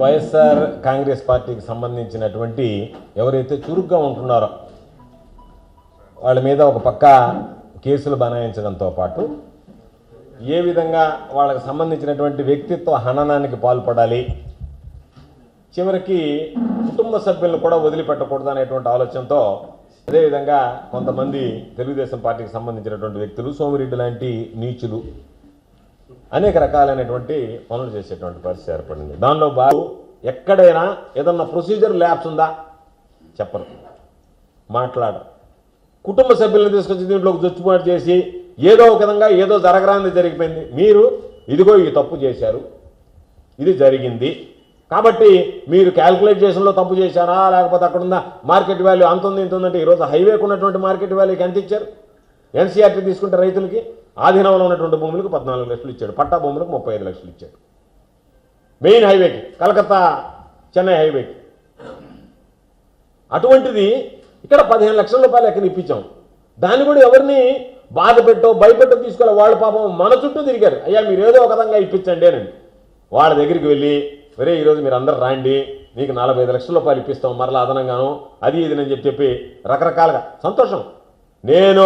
వైఎస్ఆర్ కాంగ్రెస్ పార్టీకి సంబంధించినటువంటి ఎవరైతే చురుగ్గా ఉంటున్నారో వాళ్ళ మీద ఒక పక్క కేసులు బనాయించడంతో పాటు ఏ విధంగా వాళ్ళకి సంబంధించినటువంటి వ్యక్తిత్వ హననానికి పాల్పడాలి, చివరికి కుటుంబ సభ్యులను కూడా వదిలిపెట్టకూడదు అనేటువంటి ఆలోచనతో అదేవిధంగా కొంతమంది తెలుగుదేశం పార్టీకి సంబంధించినటువంటి వ్యక్తులు, సోమిరెడ్డి లాంటి నీచులు అనేక రకాలైనటువంటి పనులు చేసేటువంటి పరిస్థితి ఏర్పడింది. దానిలో బాగు ఎక్కడైనా ఏదన్నా ప్రొసీజర్ ల్యాబ్స్ ఉందా చెప్పరు, మాట్లాడరు. కుటుంబ సభ్యులను తీసుకొచ్చి దీంట్లోకి జొచ్చుబాటు చేసి ఏదో ఒక విధంగా ఏదో జరగరాంది జరిగిపోయింది. మీరు ఇదిగో ఈ తప్పు చేశారు, ఇది జరిగింది కాబట్టి మీరు క్యాల్కులేషన్లో తప్పు చేశారా, లేకపోతే అక్కడున్న మార్కెట్ వాల్యూ అంత ఉంది ఇంత ఉందంటే ఈరోజు హైవేకు ఉన్నటువంటి మార్కెట్ వాల్యూకి ఎంత ఇచ్చారు? ఎన్సీఆర్టీ తీసుకుంటే రైతులకి ఆధీనంలో ఉన్నటువంటి భూములకు 14 లక్షలు ఇచ్చాడు, పట్టా భూములకు 35 లక్షలు ఇచ్చాడు. మెయిన్ హైవేకి, కలకత్తా చెన్నై హైవేకి. అటువంటిది ఇక్కడ 15 లక్షల రూపాయలు ఎక్కడ ఇప్పించాం. దాన్ని కూడా ఎవరిని బాధ పెట్టో భయపెట్టో తీసుకోవాలి. వాళ్ళు పాపం మన చుట్టూ తిరిగారు, అయ్యా మీరు ఏదో ఒక విధంగా ఇప్పించండి అని. వాళ్ళ దగ్గరికి వెళ్ళి మరే ఈరోజు మీరు అందరు రాండి, నీకు 45 లక్షల రూపాయలు ఇప్పిస్తాం మరలా అదనంగాను, అది ఇది అని చెప్పి రకరకాలుగా. సంతోషం, నేను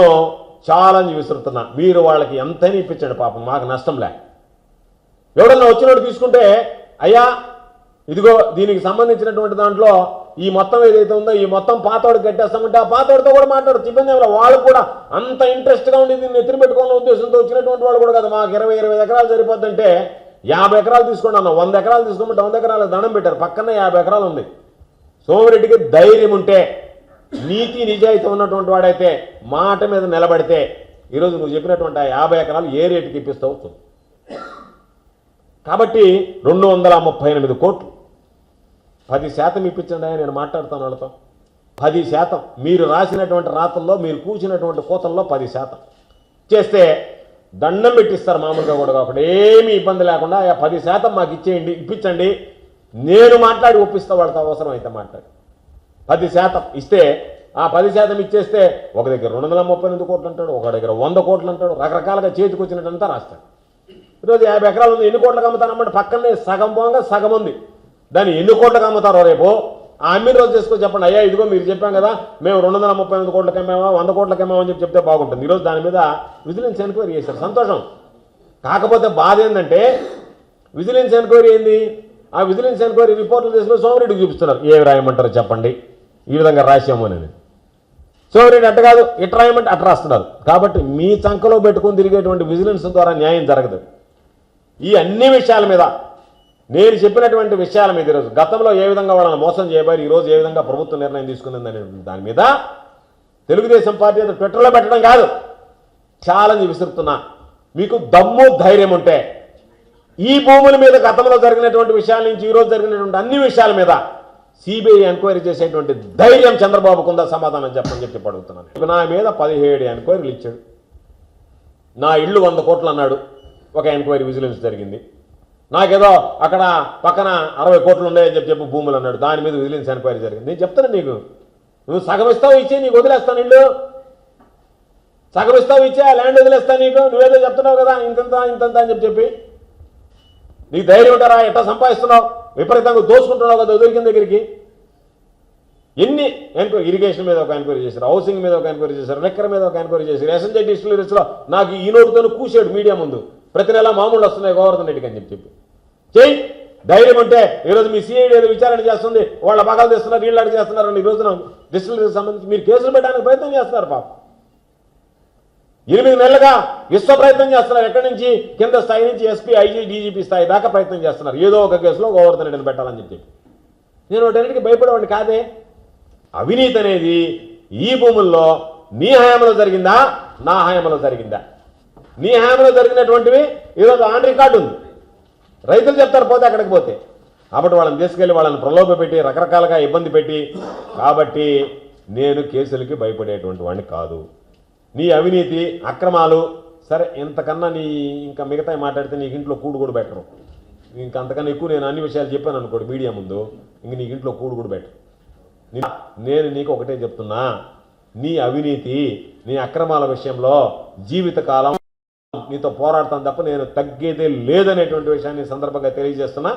ఛాలెంజ్ విసురుతున్నా, మీరు వాళ్ళకి ఎంతైనా ఇప్పించండి, పాపం మాకు నష్టం లే. ఎవడన్నా వచ్చినోడు తీసుకుంటే అయ్యా ఇదిగో దీనికి సంబంధించినటువంటి దాంట్లో ఈ మొత్తం ఏదైతే ఉందో ఈ మొత్తం పాతోడికి కట్టేస్తామంటే ఆ పాతోడితో కూడా మాట్లాడచ్చు, ఇబ్బంది ఏమో. వాళ్ళు కూడా అంత ఇంట్రెస్ట్గా ఉండి దీన్ని ఎత్తున పెట్టుకోవాలనే ఉద్దేశంతో వచ్చినటువంటి వాళ్ళు కూడా కదా. మాకు 20 ఎకరాలు సరిపోద్దంటే 50 ఎకరాలు తీసుకోండి అన్న, 100 ఎకరాలు తీసుకోమంటే 100 ఎకరాలకు దండం పెట్టారు. పక్కనే 50 ఎకరాలు ఉంది. సోమిరెడ్డికి ధైర్యం ఉంటే, నీతి నిజాయితీ ఉన్నటువంటి వాడైతే, మాట మీద నిలబడితే ఈరోజు నువ్వు చెప్పినటువంటి 50 ఎకరాలు ఏ రేటుకి ఇప్పిస్తావు. కాబట్టి 238 కోట్లు 10% ఇప్పించండి అని నేను మాట్లాడుతాను వాళ్ళతో. 10% మీరు రాసినటువంటి రాతల్లో, మీరు కూర్చున్నటువంటి కోతల్లో 10% చేస్తే దండం పెట్టిస్తారు. మామూలుగా కూడా కాకుండా ఏమీ ఇబ్బంది లేకుండా 10% మాకు ఇచ్చేయండి, ఇప్పించండి, నేను మాట్లాడి ఒప్పిస్తా వాళ్ళతో, అవసరం అయితే మాట్లాడి. 10% ఇస్తే ఆ 10% ఇచ్చేస్తే ఒక దగ్గర 238 కోట్లు అంటాడు, ఒక దగ్గర 100 కోట్లు అంటాడు, రకరకాలుగా చేతికి వచ్చినట్టంతా రాస్తాడు. ఈరోజు 50 ఎకరాలు ఉంది, ఎన్ని కోట్లకు అమ్ముతానమ్మంటే పక్కనే సగం పోగా సగం ఉంది. దాన్ని ఎన్ని కోట్లకు అమ్ముతారో రేపు ఆ అమ్మిన రోజు చేసుకొని చెప్పండి, అయ్యా ఇదిగో మీరు చెప్పాం కదా మేము 238 కోట్లకి అమ్మామా 100 కోట్లకి అమ్మామని చెప్తే బాగుంటుంది. ఈరోజు దాని మీద విజిలెన్స్ ఎంక్వైరీ చేశారు, సంతోషం. కాకపోతే బాధ ఏంటంటే విజిలెన్స్ ఎంక్వైరీ ఏంది, ఆ విజిలెన్స్ ఎంక్వైరీ రిపోర్ట్లు తీసుకుని సోమిరెడ్డికి చూపిస్తున్నారు. ఏమి రాయమంటారు చెప్పండి, ఈ విధంగా రాసాము అని. సోమిరెడ్డి అట్ట కాదు, ఇట్ట రాయమంటే అట్ట రాస్తున్నారు. కాబట్టి మీ చంకలో పెట్టుకుని తిరిగేటువంటి విజిలెన్స్ ద్వారా న్యాయం జరగదు. ఈ అన్ని విషయాల మీద నేను చెప్పినటువంటి విషయాల మీద, ఈరోజు గతంలో ఏ విధంగా వాళ్ళని మోసం చేయబోయారు, ఈరోజు ఏ విధంగా ప్రభుత్వం నిర్ణయం తీసుకుందని దాని మీద తెలుగుదేశం పార్టీ ట్విట్టర్లో పెట్టడం కాదు, ఛాలెంజ్ విసురుతున్నా. మీకు దమ్ము ధైర్యం ఉంటే ఈ భూముల మీద గతంలో జరిగినటువంటి విషయాల నుంచి ఈరోజు జరిగినటువంటి అన్ని విషయాల మీద సిబిఐ ఎంక్వైరీ చేసేటువంటి ధైర్యం చంద్రబాబుకు ఉందా, సమాధానం చెప్పని చెప్పి అడుగుతున్నాను. నా మీద 17 ఎంక్వైరీలు ఇచ్చాడు. నా ఇల్లు 100 కోట్లు అన్నాడు, ఒక ఎంక్వైరీ విజిలెన్స్ జరిగింది. నాకేదో అక్కడ పక్కన 60 కోట్లు ఉన్నాయని చెప్పి భూములు అన్నాడు, దాని మీద విజిలెన్స్ ఎంక్వైరీ జరిగింది. నేను చెప్తాను నీకు, నువ్వు సగం ఇస్తావు ఇచ్చే, నీకు వదిలేస్తాను ఇల్లు, సగం ఇస్తావు ఇచ్చే ల్యాండ్ వదిలేస్తాను నీకు, నువ్వేదో చెప్తున్నావు కదా ఇంతంత ఇంతంత అని చెప్పి. నీకు ధైర్యం ఉంటారా, ఎట్లా సంపాదిస్తున్నావు, విపరీతంగా దోచుకుంటున్నావు కదా దొరికిన దగ్గరికి. ఎన్ని ఎంక్వైరీ, ఇరిగేషన్ మీద ఒక ఎంక్వైరీ చేశారు, హౌసింగ్ మీద ఒక ఎంక్వైరీ చేశారు, లెక్కర్ మీద ఒక ఎంక్వైరీ చేశారు, ఎస్ఎన్జే డిస్టిలరీస్లో నాకు ఈ నోటుతో కూసాడు మీడియా ముందు, ప్రతి నెల మామూలు వస్తున్నాయి గోవర్ధన్ రెడ్డికి అని చెప్పి. చెయ్యి, ధైర్యం ఉంటే. ఈరోజు మీ సిఐడి ఏదో విచారణ చేస్తుంది, వాళ్ళ భాగాలు తెస్తున్నారు, వీళ్ళు చేస్తున్నారని ఈ రోజున డిస్టిలరీకి సంబంధించి మీరు కేసులు పెట్టడానికి ప్రయత్నం చేస్తున్నారు. పాప 8 నెలలుగా విశ్వ ప్రయత్నం చేస్తున్నారు. ఎక్కడి నుంచి కింద స్థాయి నుంచి ఎస్పీ, ఐజీ, డీజీపీ స్థాయి దాకా ప్రయత్నం చేస్తున్నారు, ఏదో ఒక కేసులో గోవర్ధన్ రెడ్డిని పెట్టాలని చెప్పి. నేను వాటన్నిటికీ భయపడేవాడిని కాదే. అవినీతి అనేది ఈ భూముల్లో నీ హయాంలో జరిగిందా, నా హయాంలో జరిగిందా? నీ హయాంలో జరిగినటువంటివి ఈరోజు ఆన్ రికార్డు ఉంది, రైతులు చెప్తారు పోతే అక్కడికి పోతే. కాబట్టి వాళ్ళని తీసుకెళ్ళి వాళ్ళని ప్రలోభ పెట్టి రకరకాలుగా ఇబ్బంది పెట్టి, కాబట్టి నేను కేసులకి భయపడేటువంటి వాడిని కాదు. నీ అవినీతి అక్రమాలు సరే, ఇంతకన్నా నీ ఇంకా మిగతా మాట్లాడితే నీకు ఇంట్లో కూడు కూడా పెట్టరు. ఇంకా అంతకన్నా ఎక్కువ నేను అన్ని విషయాలు చెప్పాను అనుకోండి మీడియా ముందు, ఇంక నీకు ఇంట్లో కూడు కూడా పెట్టరు. నేను నీకు ఒకటే చెప్తున్నా, నీ అవినీతి నీ అక్రమాల విషయంలో జీవితకాలం నీతో పోరాడతాను తప్ప నేను తగ్గేదే లేదనేటువంటి విషయాన్ని సందర్భంగా తెలియజేస్తున్నా.